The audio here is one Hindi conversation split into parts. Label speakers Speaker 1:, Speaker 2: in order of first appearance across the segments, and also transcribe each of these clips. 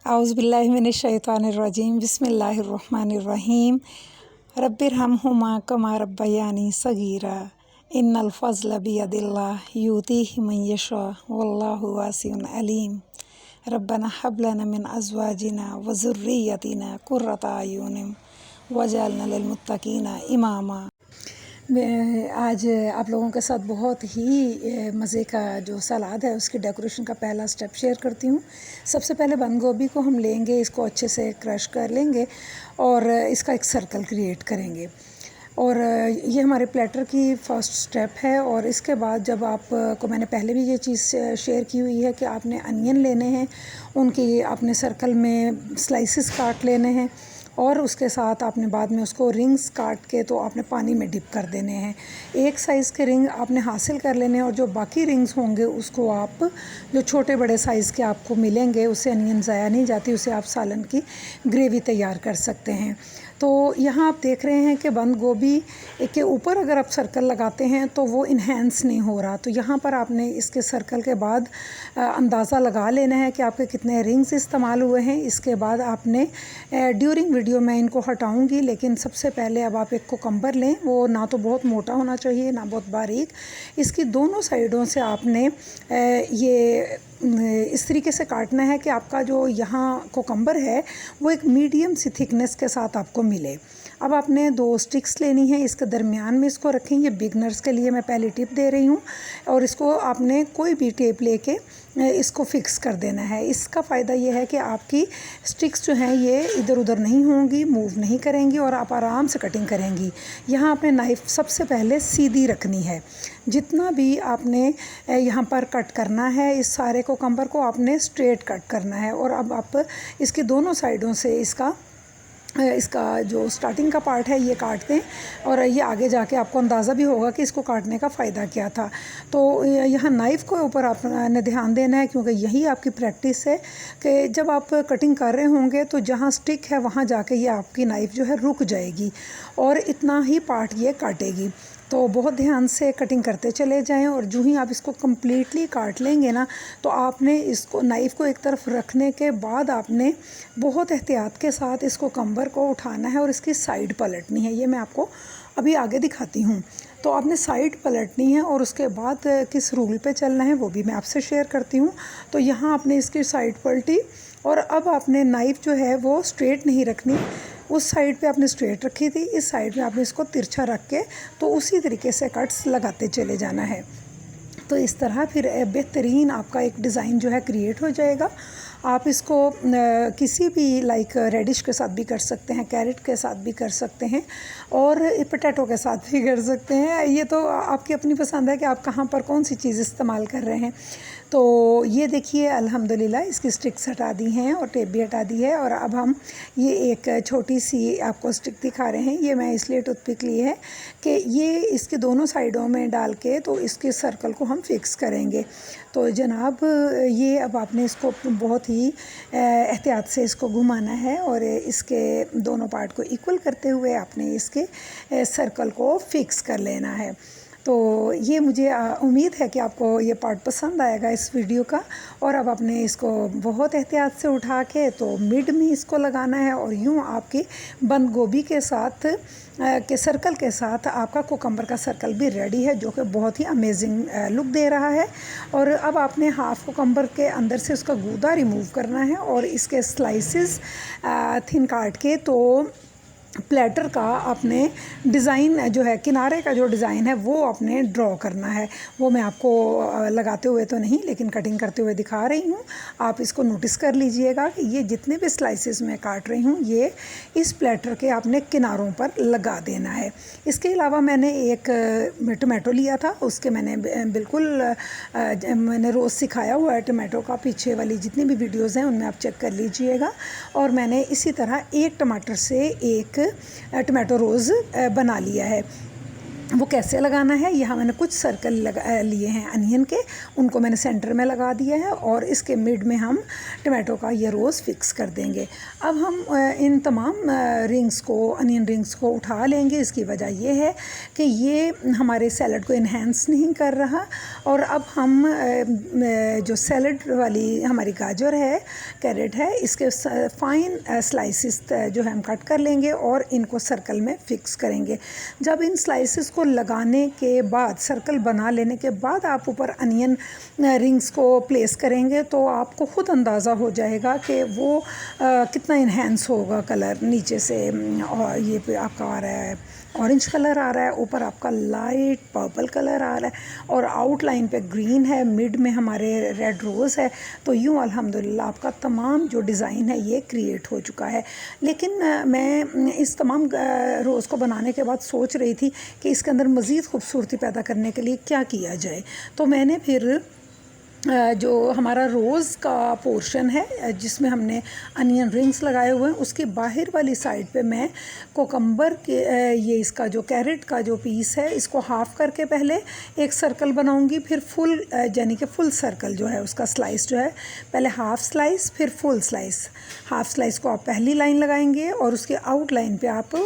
Speaker 1: औज़ुबिल्लाहिमिनश्शैतानिर्रजीम बिस्मिल्लाहिर्रहमानिर्रहीम रब्बिरहम्हुमा कमा रब्बयानी सगीरा इन्नल फ़ज़्ल बियदिल्लाह युतीहि मन यशा वल्लाहु वासिउन अलीम रब्बना हब लना मिन अज़वाजिना व ज़ुर्रिय्यतिना क़ुर्रता अयुनिन वजअलना लिलमुत्तक़ीना इमामा। मैं आज आप लोगों के साथ बहुत ही मज़े का जो सलाद है उसकी डेकोरेशन का पहला स्टेप शेयर करती हूँ। सबसे पहले बंद गोभी को हम लेंगे, इसको अच्छे से क्रश कर लेंगे और इसका एक सर्कल क्रिएट करेंगे। और ये हमारे प्लेटर की फ़र्स्ट स्टेप है। और इसके बाद जब आपको मैंने पहले भी ये चीज़ शेयर की हुई है कि आपने अनियन लेने हैं, उनकी आपने सर्कल में स्लाइसेस काट लेने हैं और उसके साथ आपने बाद में उसको रिंग्स काट के तो आपने पानी में डिप कर देने हैं। एक साइज़ के रिंग आपने हासिल कर लेने हैं और जो बाकी रिंग्स होंगे उसको आप जो छोटे बड़े साइज़ के आपको मिलेंगे, उससे अनियन ज़ाया नहीं जाती, उसे आप सालन की ग्रेवी तैयार कर सकते हैं। तो यहाँ आप देख रहे हैं कि बंद गोभी के ऊपर अगर आप सर्कल लगाते हैं तो वो इन्हेंस नहीं हो रहा। तो यहाँ पर आपने इसके सर्कल के बाद अंदाज़ा लगा लेना है कि आपके कितने रिंग्स इस्तेमाल हुए हैं। इसके बाद आपने ड्यूरिंग वीडियो मैं इनको हटाऊंगी, लेकिन सबसे पहले अब आप एक कुकम्बर लें। वो ना तो बहुत मोटा होना चाहिए ना बहुत बारीक। इसकी दोनों साइडों से आपने ये इस तरीके से काटना है कि आपका जो यहाँ कुकम्बर है वो एक मीडियम सी थिकनेस के साथ आपको मिले। अब आपने 2 स्टिक्स लेनी है, इसके दरमियान में इसको रखें। ये बिगनर्स के लिए मैं पहली टिप दे रही हूँ। और इसको आपने कोई भी टेप लेके इसको फिक्स कर देना है। इसका फ़ायदा ये है कि आपकी स्टिक्स जो हैं ये इधर उधर नहीं होंगी, मूव नहीं करेंगी और आप आराम से कटिंग करेंगी। यहाँ आपने नाइफ़ सबसे पहले सीधी रखनी है। जितना भी आपने यहाँ पर कट करना है, इस सारे कुकम्बर को आपने स्ट्रेट कट करना है। और अब आप इसकी दोनों साइडों से इसका जो स्टार्टिंग का पार्ट है ये काट दें और ये आगे जाके आपको अंदाज़ा भी होगा कि इसको काटने का फ़ायदा क्या था। तो यहाँ नाइफ़ के ऊपर आपने ध्यान देना है, क्योंकि यही आपकी प्रैक्टिस है कि जब आप कटिंग कर रहे होंगे तो जहाँ स्टिक है वहाँ जाके ये आपकी नाइफ़ जो है रुक जाएगी और इतना ही पार्ट ये काटेगी। तो बहुत ध्यान से कटिंग करते चले जाएं और जो ही आप इसको कम्प्लीटली काट लेंगे ना, तो आपने इसको नाइफ़ को एक तरफ रखने के बाद आपने बहुत एहतियात के साथ इस कुकम्बर को उठाना है और इसकी साइड पलटनी है। ये मैं आपको अभी आगे दिखाती हूँ। तो आपने साइड पलटनी है और उसके बाद किस रूल पे चलना है वो भी मैं आपसे शेयर करती हूँ। तो यहाँ आपने इसकी साइड पलटी और अब आपने नाइफ़ जो है वो स्ट्रेट नहीं रखनी, उस साइड पे आपने स्ट्रेट रखी थी, इस साइड में आपने इसको तिरछा रख के तो उसी तरीके से कट्स लगाते चले जाना है। तो इस तरह फिर बेहतरीन आपका एक डिज़ाइन जो है क्रिएट हो जाएगा। आप इसको किसी भी लाइक रेडिश के साथ भी कर सकते हैं, कैरेट के साथ भी कर सकते हैं और पोटैटो के साथ भी कर सकते हैं। ये तो आपकी अपनी पसंद है कि आप कहाँ पर कौन सी चीज़ इस्तेमाल कर रहे हैं। तो ये देखिए अल्हम्दुलिल्लाह इसकी स्टिक्स हटा दी हैं और टेप भी हटा दी है। और अब हम ये एक छोटी सी आपको स्टिक दिखा रहे हैं। ये मैं इसलिए टूथपिक ली है कि ये इसके दोनों साइडों में डाल के तो इसके सर्कल को हम फिक्स करेंगे। तो जनाब ये अब आपने इसको बहुत ही एहतियात से इसको घुमाना है और इसके दोनों पार्ट को इक्वल करते हुए आपने इसके सर्कल को फिक्स कर लेना है। तो ये मुझे उम्मीद है कि आपको ये पार्ट पसंद आएगा इस वीडियो का। और अब आपने इसको बहुत एहतियात से उठा के तो मिड में इसको लगाना है और यूँ आपकी बंद गोभी के साथ के सर्कल के साथ आपका कुकम्बर का सर्कल भी रेडी है, जो कि बहुत ही अमेजिंग लुक दे रहा है। और अब आपने हाफ़ कुकम्बर के अंदर से उसका गूदा रिमूव करना है और इसके स्लाइसेस थिन काट के तो प्लेटर का आपने डिज़ाइन जो है, किनारे का जो डिज़ाइन है वो आपने ड्रॉ करना है। वो मैं आपको लगाते हुए तो नहीं लेकिन कटिंग करते हुए दिखा रही हूँ। आप इसको नोटिस कर लीजिएगा कि ये जितने भी स्लाइसेस मैं काट रही हूँ ये इस प्लेटर के आपने किनारों पर लगा देना है। इसके अलावा मैंने एक टमाटो लिया था, उसके मैंने बिल्कुल मैंने रोज़ सिखाया हुआ है टमाटो का, पीछे वाली जितनी भी वीडियोज़ हैं उनमें आप चेक कर लीजिएगा। और मैंने इसी तरह एक टमाटर से एक टमाटो रोज़ बना लिया है। वो कैसे लगाना है। यहाँ मैंने कुछ सर्कल लिए हैं अनियन के, उनको मैंने सेंटर में लगा दिया है और इसके मिड में हम टमाटो का ये रोज़ फिक्स कर देंगे। अब हम इन तमाम रिंग्स को, अनियन रिंग्स को उठा लेंगे। इसकी वजह ये है कि ये हमारे सैलड को इन्हेंस नहीं कर रहा। और अब हम जो सैलड वाली हमारी गाजर है, कैरेट है, इसके फाइन स्लाइसिस जो है हम कट कर लेंगे और इनको सर्कल में फिक्स करेंगे। जब इन स्लाइसिस को लगाने के बाद, सर्कल बना लेने के बाद आप ऊपर अनियन रिंग्स को प्लेस करेंगे तो आपको ख़ुद अंदाज़ा हो जाएगा कि वो कितना इन्हेंस होगा कलर। नीचे से और ये पे आपका आ रहा है ऑरेंज कलर आ रहा है, ऊपर आपका लाइट पर्पल कलर आ रहा है और आउटलाइन पे ग्रीन है, मिड में हमारे रेड रोज़ है। तो यूँ अल्हम्दुलिल्लाह आपका तमाम जो डिज़ाइन है ये क्रिएट हो चुका है। लेकिन मैं इस तमाम रोज़ को बनाने के बाद सोच रही थी कि इसके अंदर मज़ीद खूबसूरती पैदा करने के लिए क्या किया जाए। तो मैंने फिर जो हमारा रोज़ का पोर्शन है जिसमें हमने अनियन रिंग्स लगाए हुए हैं, उसके बाहर वाली साइड पे मैं कोकम्बर के ये इसका जो कैरेट का जो पीस है इसको हाफ़ करके पहले एक सर्कल बनाऊंगी, फिर फुल यानी कि फुल सर्कल जो है उसका स्लाइस जो है, पहले हाफ़ स्लाइस फिर फुल स्लाइस। हाफ़ स्लाइस को आप पहली लाइन लगाएंगे और उसके आउट लाइन पे आप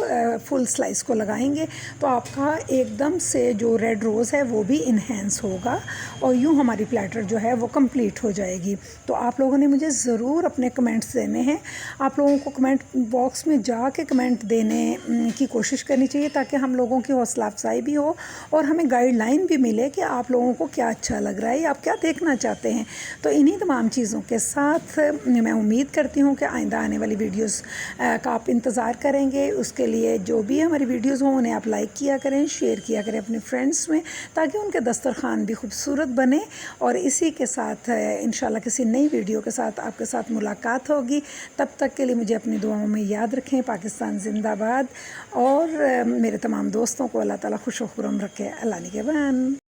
Speaker 1: फुल स्लाइस को लगाएंगे तो आपका एकदम से जो रेड रोज़ है वो भी इन्हेंस होगा और यूँ हमारी प्लेटर जो है वो कंप्लीट हो जाएगी। तो आप लोगों ने मुझे ज़रूर अपने कमेंट्स देने हैं। आप लोगों को कमेंट बॉक्स में जाके कमेंट देने की कोशिश करनी चाहिए ताकि हम लोगों की हौसला अफजाई भी हो और हमें गाइडलाइन भी मिले कि आप लोगों को क्या अच्छा लग रहा है, आप क्या देखना चाहते हैं। तो इन्हीं तमाम चीज़ों के साथ मैं उम्मीद करती हूँ कि आइंदा आने वाली वीडियोज़ का आप इंतज़ार करेंगे। उसके लिए जो भी हमारी वीडियोज़ हों उन्हें आप लाइक किया करें, शेयर किया करें अपने फ्रेंड्स में, ताकि उनके दस्तरखान भी खूबसूरत बने। और इसी के साथ इंशाल्लाह किसी नई वीडियो के साथ आपके साथ मुलाकात होगी। तब तक के लिए मुझे अपनी दुआओं में याद रखें। पाकिस्तान जिंदाबाद। और मेरे तमाम दोस्तों को अल्लाह ताला खुश व खुर्रम रखे। अल्लाह निगहबान।